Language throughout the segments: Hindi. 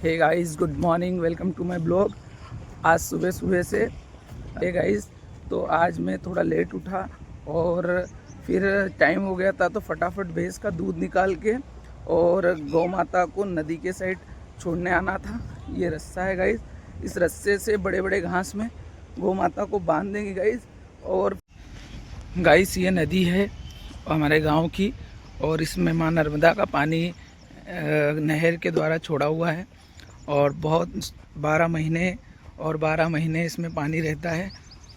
Hey guys, good morning, welcome to my blog. आज सुबह सुबह से हे गाइस, तो आज मैं थोड़ा लेट उठा और फिर टाइम हो गया था तो फटाफट भैंस का दूध निकाल के और गौ माता को नदी के साइड छोड़ने आना था। ये रास्ता है गाइस, इस रास्ते से बड़े बड़े घास में गौ माता को बांध देंगे गाइस। और गाइस ये नदी है हमारे गांव की और इसमें माँ नर्मदा का पानी नहर के द्वारा छोड़ा हुआ है और बहुत 12 महीने इसमें पानी रहता है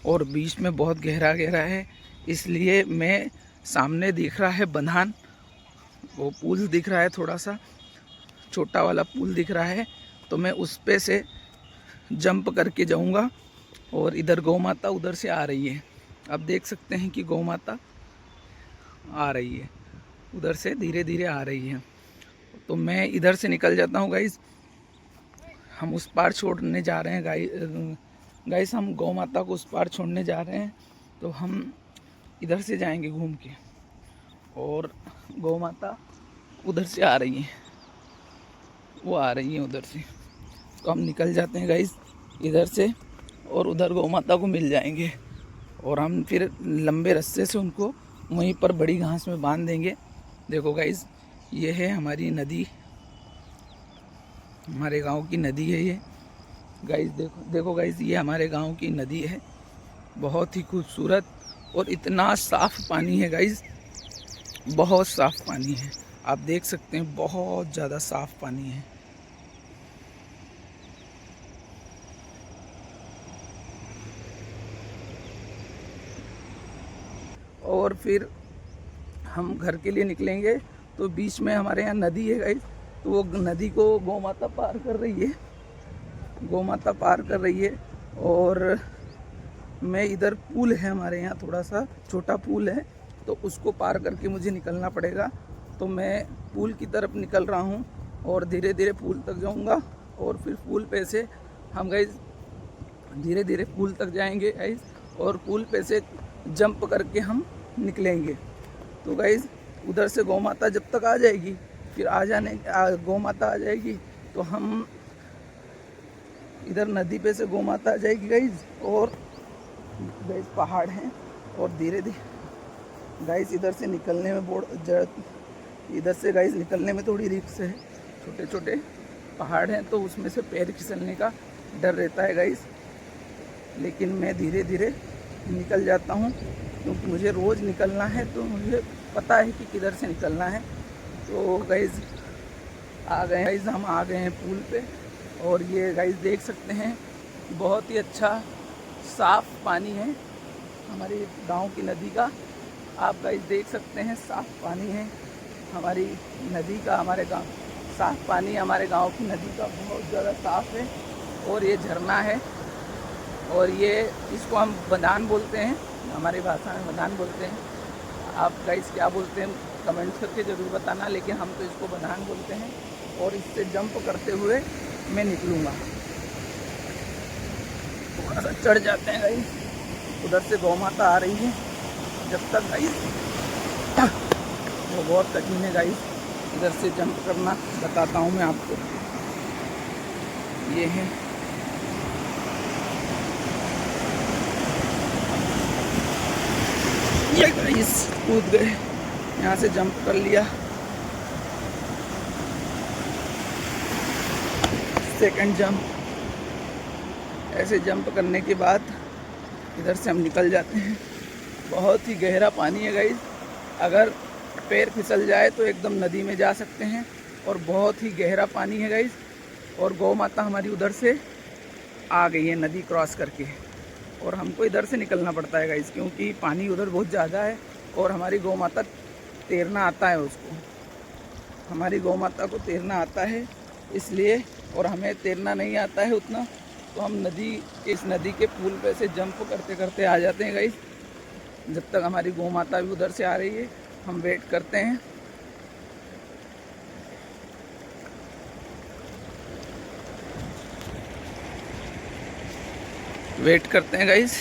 और बीच में बहुत गहरा गहरा है। इसलिए मैं सामने दिख रहा है बंधान, वो पुल दिख रहा है, थोड़ा सा छोटा वाला पुल दिख रहा है, तो मैं उस पे से जंप करके जाऊंगा। और इधर गौ माता उधर से आ रही है, आप देख सकते हैं कि गौ माता आ रही है, उधर से धीरे धीरे आ रही है। तो मैं इधर से निकल जाता हूँ गाइस, हम उस पार छोड़ने जा रहे हैं गाइस, हम गौ माता को उस पार छोड़ने जा रहे हैं। तो हम इधर से जाएंगे घूम के और गौ माता उधर से आ रही है, वो आ रही है उधर से, तो हम निकल जाते हैं गाइस इधर से और उधर गौ माता को मिल जाएंगे और हम फिर लंबे रास्ते से उनको वहीं पर बड़ी घास में बांध देंगे। देखो गाइस, ये है हमारी नदी, हमारे गांव की नदी है ये गाइस। देखो गाइस, ये हमारे गांव की नदी है, बहुत ही खूबसूरत और इतना साफ पानी है गाइस, बहुत साफ पानी है, आप देख सकते हैं, बहुत ज़्यादा साफ पानी है। और फिर हम घर के लिए निकलेंगे तो बीच में हमारे यहाँ नदी है गाइस, तो वो नदी को गौ माता पार कर रही है, गौ माता पार कर रही है। और मैं इधर पुल है हमारे यहाँ, थोड़ा सा छोटा पुल है, तो उसको पार करके मुझे निकलना पड़ेगा। तो मैं पुल की तरफ निकल रहा हूँ और धीरे धीरे पुल तक जाऊँगा और फिर पुल पे से हम गाइस धीरे धीरे पुल तक जाएंगे गाइस और पुल पे से जंप करके हम निकलेंगे। तो गाइस उधर से गौ माता जब तक आ जाएगी, फिर गौ माता आ जाएगी तो हम इधर नदी पे से गौ माता आ जाएगी गाइस। और गाइस पहाड़ हैं और धीरे धीरे गाइस इधर से निकलने में इधर से गाइस निकलने में थोड़ी रिस्क है, छोटे छोटे पहाड़ हैं तो उसमें से पैर फिसलने का डर रहता है गाइस, लेकिन मैं धीरे धीरे निकल जाता हूँ क्योंकि मुझे रोज़ निकलना है, तो मुझे पता है कि किधर से निकलना है। तो गाइस आ गए गाइस, हम आ गए हैं पुल पे और ये गाइस देख सकते हैं बहुत ही अच्छा साफ़ पानी है हमारे गांव की नदी का, आप गाइस देख सकते हैं साफ़ पानी है हमारी नदी का, हमारे गांव साफ़ पानी हमारे गांव की नदी का बहुत ज़्यादा साफ़ है। और ये झरना है और ये इसको हम बंधान बोलते हैं, हमारी भाषा में बंधान बोलते हैं, आप गाइस क्या बोलते हैं कमेंट्स करके ज़रूर बताना, लेकिन हम तो इसको बंधान बोलते हैं। और इससे जंप करते हुए मैं निकलूँगा, थोड़ा सा चढ़ जाते हैं गाइस, उधर से गौ माता आ रही है जब तक गाइस, वो बहुत कठिन है गाइस इधर से जंप करना, बताता हूँ मैं आपको। ये है ये गाइस, कूद गए, यहाँ से जंप कर लिया, सेकंड जंप। ऐसे जंप करने के बाद इधर से हम निकल जाते हैं। बहुत ही गहरा पानी है गाइस, अगर पैर फिसल जाए तो एकदम नदी में जा सकते हैं और बहुत ही गहरा पानी है गाइस। और गौ माता हमारी उधर से आ गई है नदी क्रॉस करके और हमको इधर से निकलना पड़ता है गाइस, क्योंकि पानी उधर बहुत ज़्यादा है और हमारी गौ माता तैरना आता है उसको, हमारी गौ माता को तैरना आता है इसलिए, और हमें तैरना नहीं आता है उतना, तो हम इस नदी के पुल पे से जंप करते करते आ जाते हैं गाइस। जब तक हमारी गौ माता भी उधर से आ रही है हम वेट करते हैं। वेट करते हैं गाइस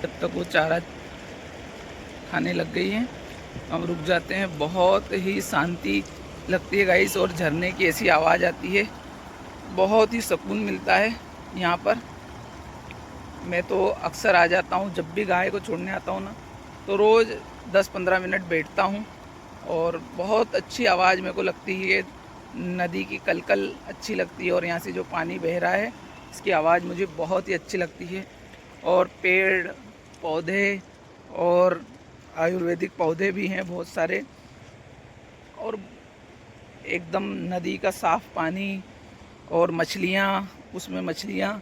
जब तक वो चारा खाने लग गई है, हम रुक जाते हैं। बहुत ही शांति लगती है गाइस, और झरने की ऐसी आवाज़ आती है, बहुत ही सुकून मिलता है यहाँ पर। मैं तो अक्सर आ जाता हूँ, जब भी गाय को छोड़ने आता हूँ ना, तो रोज़ 10-15 मिनट बैठता हूँ, और बहुत अच्छी आवाज़ मेरे को लगती है। नदी की कलकल अच्छी लगती है, और यहाँ से जो पानी बह रहा है इसकी आवाज़ मुझे बहुत ही अच्छी लगती है। और पेड़ पौधे और आयुर्वेदिक पौधे भी हैं बहुत सारे, और एकदम नदी का साफ़ पानी, और मछलियाँ, उसमें मछलियाँ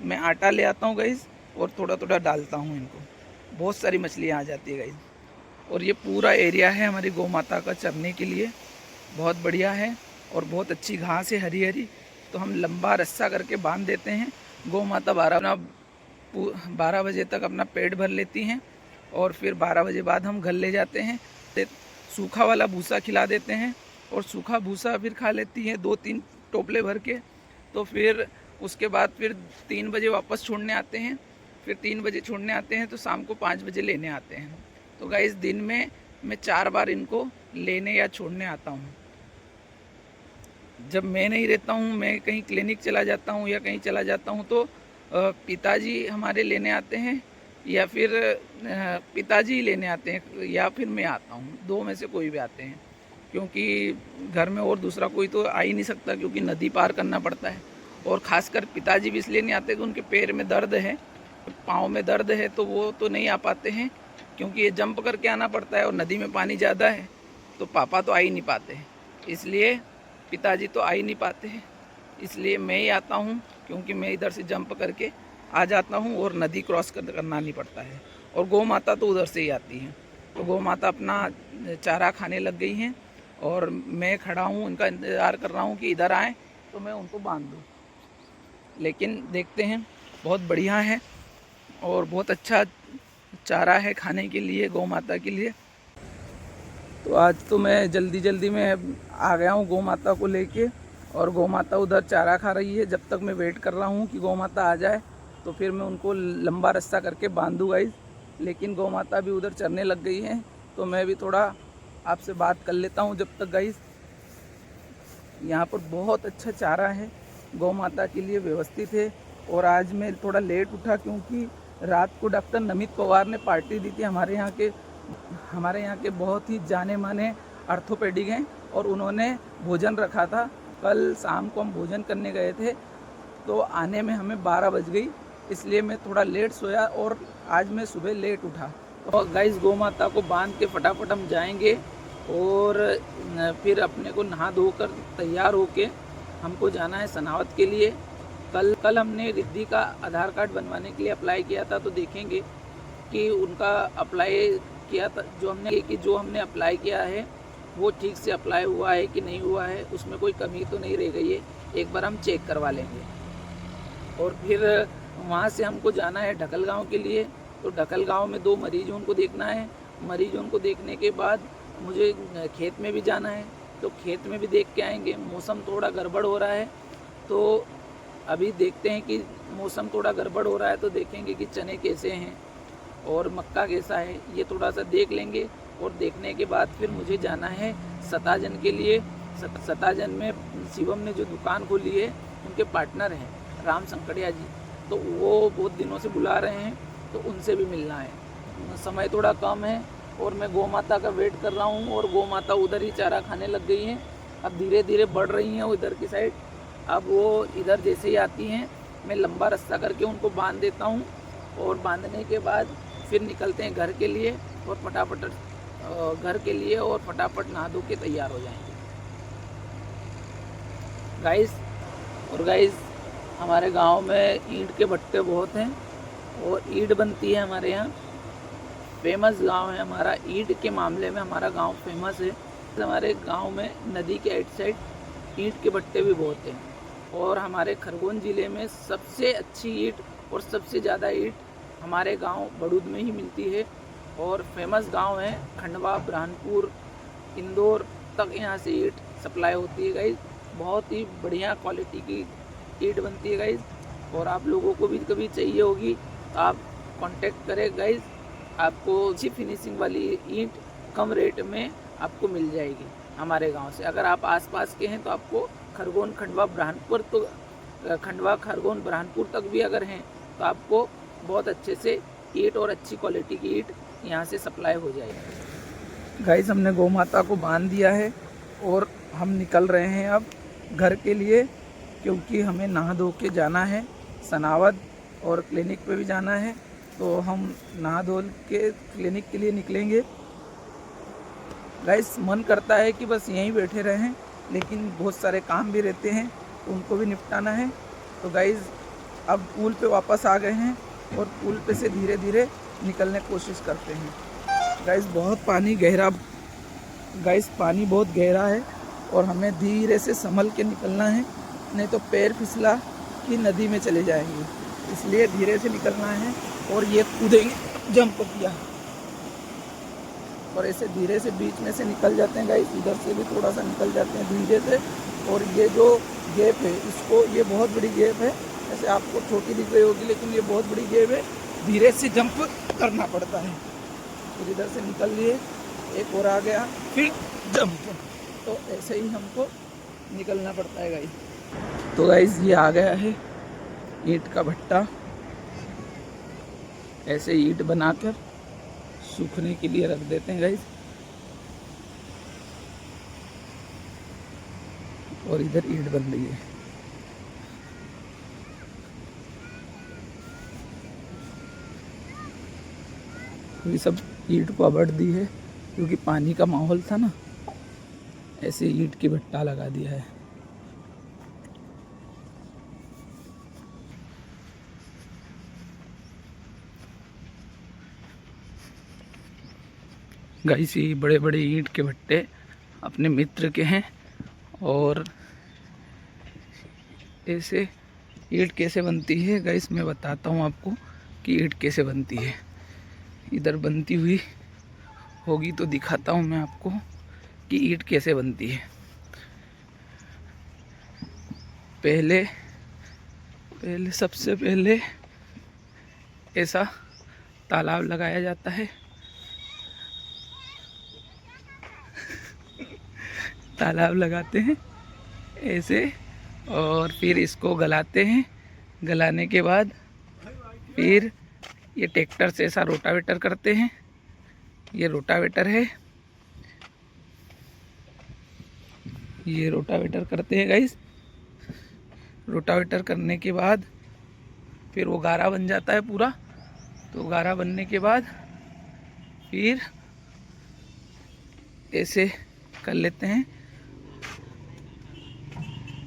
मैं आटा ले आता हूँ गाइस, और थोड़ा थोड़ा डालता हूँ इनको, बहुत सारी मछलियाँ आ जाती है गाइस। और ये पूरा एरिया है हमारी गौ माता का चरने के लिए, बहुत बढ़िया है, और बहुत अच्छी घास है हरी हरी। तो हम लंबा रस्सा करके बांध देते हैं। गौ माता 12 बजे तक अपना पेट भर लेती हैं, और फिर 12 बजे बाद हम घर ले जाते हैं। सूखा वाला भूसा खिला देते हैं, और सूखा भूसा फिर खा लेती हैं 2-3 टोपले भर के। तो फिर उसके बाद फिर 3 बजे वापस छोड़ने आते हैं। फिर 3 बजे छोड़ने आते हैं तो शाम को 5 बजे लेने आते हैं। तो गाइस दिन में मैं 4 बार इनको लेने या छोड़ने आता हूँ। जब मैं नहीं रहता हूँ, मैं कहीं क्लिनिक चला जाता हूँ या कहीं चला जाता हूँ, तो पिताजी हमारे लेने आते हैं, या फिर पिताजी लेने आते हैं, या फिर मैं आता हूँ, 2 में से कोई भी आते हैं। क्योंकि घर में और दूसरा कोई तो आ ही नहीं सकता, क्योंकि नदी पार करना पड़ता है। और ख़ासकर पिताजी भी इसलिए नहीं आते कि उनके पैर में दर्द है, पाँव में दर्द है, तो वो तो नहीं आ पाते हैं, क्योंकि ये जंप करके आना पड़ता है, और नदी में पानी ज़्यादा है, तो पापा तो आ ही नहीं पाते हैं, इसलिए पिताजी तो आ ही नहीं पाते हैं। इसलिए मैं ही आता हूँ, क्योंकि मैं इधर से जंप करके आ जाता हूँ, और नदी क्रॉस करना नहीं पड़ता है। और गौ माता तो उधर से ही आती हैं। तो गौ माता अपना चारा खाने लग गई हैं, और मैं खड़ा हूँ, उनका इंतज़ार कर रहा हूँ कि इधर आएँ तो मैं उनको बांध दूँ। लेकिन देखते हैं, बहुत बढ़िया है, और बहुत अच्छा चारा है खाने के लिए, गौ माता के लिए। तो आज तो मैं जल्दी में आ गया हूँ गौ माता को लेके, और गौ माता उधर चारा खा रही है। जब तक मैं वेट कर रहा हूँ कि गौ माता आ जाए, तो फिर मैं उनको लंबा रास्ता करके बांधूँ गाइस। लेकिन गौ माता भी उधर चरने लग गई है, तो मैं भी थोड़ा आपसे बात कर लेता हूँ जब तक गाइस। यहाँ पर बहुत अच्छा चारा है, गौ माता के लिए व्यवस्थित है। और आज मैं थोड़ा लेट उठा, क्योंकि रात को डॉक्टर नमित पवार ने पार्टी दी थी। हमारे यहाँ के बहुत ही जाने माने ऑर्थोपेडिक हैं, और उन्होंने भोजन रखा था। कल शाम को हम भोजन करने गए थे, तो आने में हमें 12 बज गई, इसलिए मैं थोड़ा लेट सोया, और आज मैं सुबह लेट उठा। तो गाइस गौ माता को बांध के फटाफट हम जाएंगे, और फिर अपने को नहा धोकर तैयार होके हमको जाना है सनावत के लिए। कल हमने रिद्धि का आधार कार्ड बनवाने के लिए अप्लाई किया था, तो देखेंगे कि उनका अप्लाई किया था, जो हमने अप्लाई किया है वो ठीक से अप्लाई हुआ है कि नहीं हुआ है, उसमें कोई कमी तो नहीं रह गई है, एक बार हम चेक करवा लेंगे। और फिर वहाँ से हमको जाना है ढकल गाँव के लिए। तो ढकल गाँव में 2 मरीजों को देखना है। मरीजों को देखने के बाद मुझे खेत में भी जाना है, तो खेत में भी देख के आएंगे। मौसम थोड़ा गड़बड़ हो रहा है, तो अभी देखते हैं कि मौसम थोड़ा गड़बड़ हो रहा है, तो देखेंगे कि चने कैसे हैं और मक्का कैसा है, ये थोड़ा सा देख लेंगे। और देखने के बाद फिर मुझे जाना है सताजन के लिए। सताजन में शिवम ने जो दुकान खोली है, उनके पार्टनर हैं राम संकड़िया जी, तो वो बहुत दिनों से बुला रहे हैं, तो उनसे भी मिलना है। समय थोड़ा कम है, और मैं गौ माता का वेट कर रहा हूँ, और गौ माता उधर ही चारा खाने लग गई हैं। अब धीरे धीरे बढ़ रही हैं वो इधर की साइड। अब वो इधर जैसे ही आती हैं, मैं लंबा रास्ता करके उनको बांध देता हूँ, और बांधने के बाद फिर निकलते हैं घर के लिए, और फटाफट नहा धो के तैयार हो जाएंगे गाइस। हमारे गांव में ईंट के भट्टे बहुत हैं, और ईंट बनती है हमारे यहाँ। फेमस गांव है हमारा, ईंट के मामले में हमारा गांव फेमस है। हमारे गांव में नदी के आइट साइड ईंट के भट्टे भी बहुत हैं, और हमारे खरगोन ज़िले में सबसे अच्छी ईंट और सबसे ज़्यादा ईंट हमारे गांव बड़ूद में ही मिलती है। और फेमस गांव है खंडवा, बुरहानपुर, इंदौर तक यहाँ से ईंट सप्लाई होती है गाइस। बहुत ही बढ़िया क्वालिटी की ईंट बनती है गाइस। और आप लोगों को भी कभी चाहिए होगी तो आप कांटेक्ट करें गाइस, आपको अच्छी फिनिशिंग वाली ईंट कम रेट में आपको मिल जाएगी। हमारे गांव से। अगर आप आसपास के हैं तो आपको खरगोन, खंडवा, बुरहानपुर, तो खंडवा, खरगोन, बुरहानपुर तक भी अगर हैं तो आपको बहुत अच्छे से ईंट और अच्छी क्वालिटी की ईंट यहाँ से सप्लाई हो जाएगी। गाइस, हमने गौ माता को बांध दिया है और हम निकल रहे हैं अब घर के लिए, क्योंकि हमें नहा धो के जाना है सनावद और क्लिनिक पे भी जाना है। तो हम नहा धो के क्लिनिक के लिए निकलेंगे। गाइस, मन करता है कि बस यहीं बैठे रहें, लेकिन बहुत सारे काम भी रहते हैं तो उनको भी निपटाना है। तो गाइस, अब पुल पे वापस आ गए हैं और पुल पे से धीरे धीरे निकलने की कोशिश करते हैं। गाइस, पानी बहुत गहरा है और हमें धीरे से संभल के निकलना है, नहीं तो पैर फिसला कि नदी में चले जाएंगे। इसलिए धीरे से निकलना है। और ये कूदेंगे, जंप किया और ऐसे धीरे से बीच में से निकल जाते हैं। गाइस, इधर से भी थोड़ा सा निकल जाते हैं धीरे से। और ये जो गैप है, ये बहुत बड़ी गैप है। ऐसे आपको छोटी दिख रही होगी, लेकिन ये बहुत बड़ी गैप है। धीरे से जंप करना पड़ता है। फिर इधर से निकल लिए, एक और आ गया, फिर जंप। तो ऐसे ही हमको निकलना पड़ता है गाइस। तो गाइस, ये आ गया है ईंट का भट्टा। ऐसे ईंट बनाकर सूखने के लिए रख देते हैं गाइस। और इधर ईंट बन रही है। ये सब ईंट को अबड़ दी है, क्योंकि पानी का माहौल था ना, ऐसे ईंट की भट्टा लगा दिया है। गाइस, ये बड़े बड़े ईंट के भट्टे अपने मित्र के हैं। और ऐसे ईंट कैसे बनती है गाइस, मैं बताता हूँ आपको कि ईंट कैसे बनती है। इधर बनती हुई होगी तो दिखाता हूँ मैं आपको कि ईंट कैसे बनती है। सबसे पहले ऐसा तालाब लगाया जाता है। तालाब लगाते हैं ऐसे, और फिर इसको गलाते हैं। गलाने के बाद फिर ये ट्रैक्टर से ऐसा रोटावेटर करते हैं। ये रोटावेटर है, ये रोटावेटर करते हैं गाइस। रोटावेटर करने के बाद फिर वो गारा बन जाता है पूरा। तो गारा बनने के बाद फिर ऐसे कर लेते हैं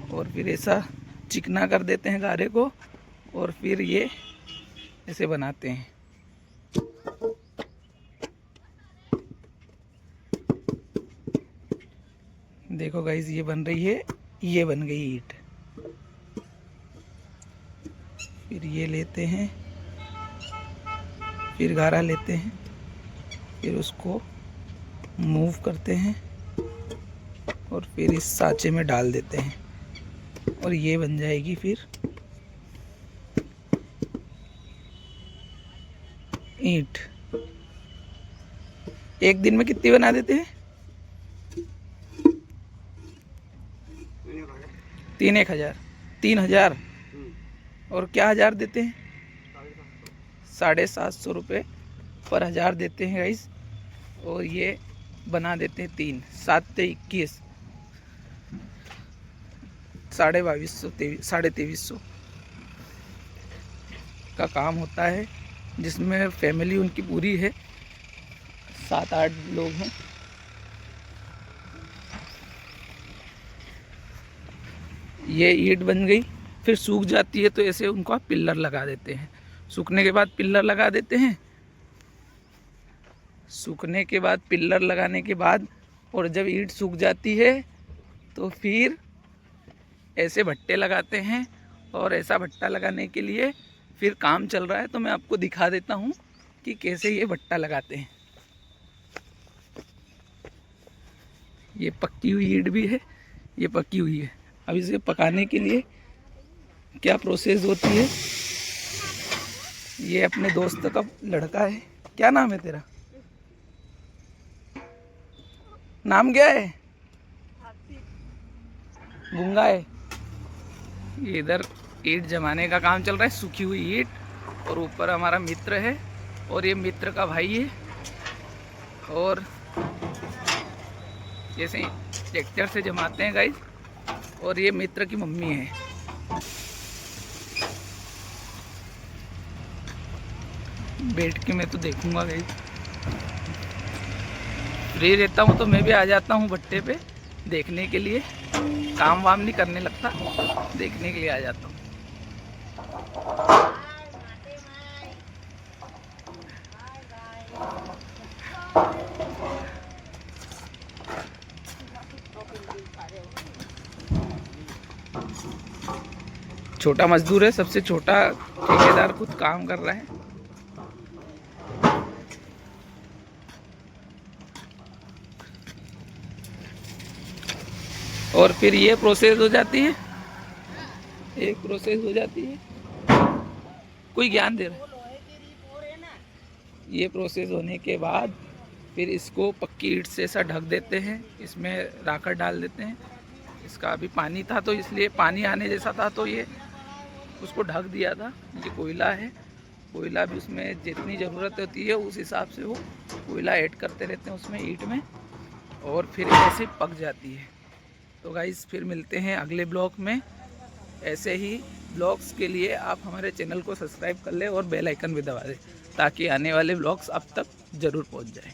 और फिर ऐसा चिकना कर देते हैं गारे को, और फिर ये ऐसे बनाते हैं। देखो गाइस, ये बन रही है, ये बन गई ईंट। फिर ये लेते हैं, फिर गारा लेते हैं, फिर उसको मूव करते हैं और फिर इस साँचे में डाल देते हैं, और ये बन जाएगी फिर ईंट। एक दिन में कितनी बना देते हैं? 3,000 और क्या 1000 देते हैं? 750 रुपये पर 1000 देते हैं गाइस। और ये बना देते हैं 3, 7 से 21, 2250, 2350 का काम होता है, जिसमें फैमिली उनकी पूरी है, 7-8 लोग हैं। ये ईंट बन गई, फिर सूख जाती है तो ऐसे उनको पिल्लर लगा देते हैं। सूखने के बाद पिल्लर लगा देते हैं। सूखने के बाद पिल्लर लगाने के बाद, और जब ईंट सूख जाती है तो फिर ऐसे भट्टे लगाते हैं। और ऐसा भट्टा लगाने के लिए फिर काम चल रहा है, तो मैं आपको दिखा देता हूँ कि कैसे ये भट्टा लगाते हैं। ये पक्की हुई ईंट भी है, ये पकी हुई है। अब इसे पकाने के लिए क्या प्रोसेस होती है, ये अपने दोस्त का लड़का है। क्या नाम है तेरा? नाम क्या है? गूंगा है। ये इधर ईंट जमाने का काम चल रहा है, सूखी हुई ईंट। और ऊपर हमारा मित्र है और ये मित्र का भाई है। और जैसे ट्रैक्टर से जमाते हैं गाइस। और ये मित्र की मम्मी है। बैठ के मैं तो देखूंगा गाइस, फ्री रहता हूँ तो मैं भी आ जाता हूँ भट्टे पे देखने के लिए। काम वाम नहीं करने लगता, देखने के लिए आ जाता हूँ। छोटा मजदूर है, सबसे छोटा ठेकेदार खुद काम कर रहा है। और फिर ये प्रोसेस हो जाती है, एक प्रोसेस हो जाती है। कोई ज्ञान दे रहा है। ये प्रोसेस होने के बाद फिर इसको पक्की ईंट से ऐसा ढक देते हैं, इसमें राखड़ डाल देते हैं। इसका अभी पानी था तो इसलिए पानी आने जैसा था तो ये उसको ढक दिया था। ये कोयला है, कोयला भी उसमें जितनी ज़रूरत होती है उस हिसाब से वो कोयला ऐड करते रहते हैं उसमें ईंट में, और फिर ऐसे पक जाती है। तो गाइस फिर मिलते हैं अगले ब्लॉग में। ऐसे ही ब्लॉग्स के लिए आप हमारे चैनल को सब्सक्राइब कर लें और बेल आइकन भी दबा दें ताकि आने वाले ब्लॉग्स आप तक ज़रूर पहुंच जाएं।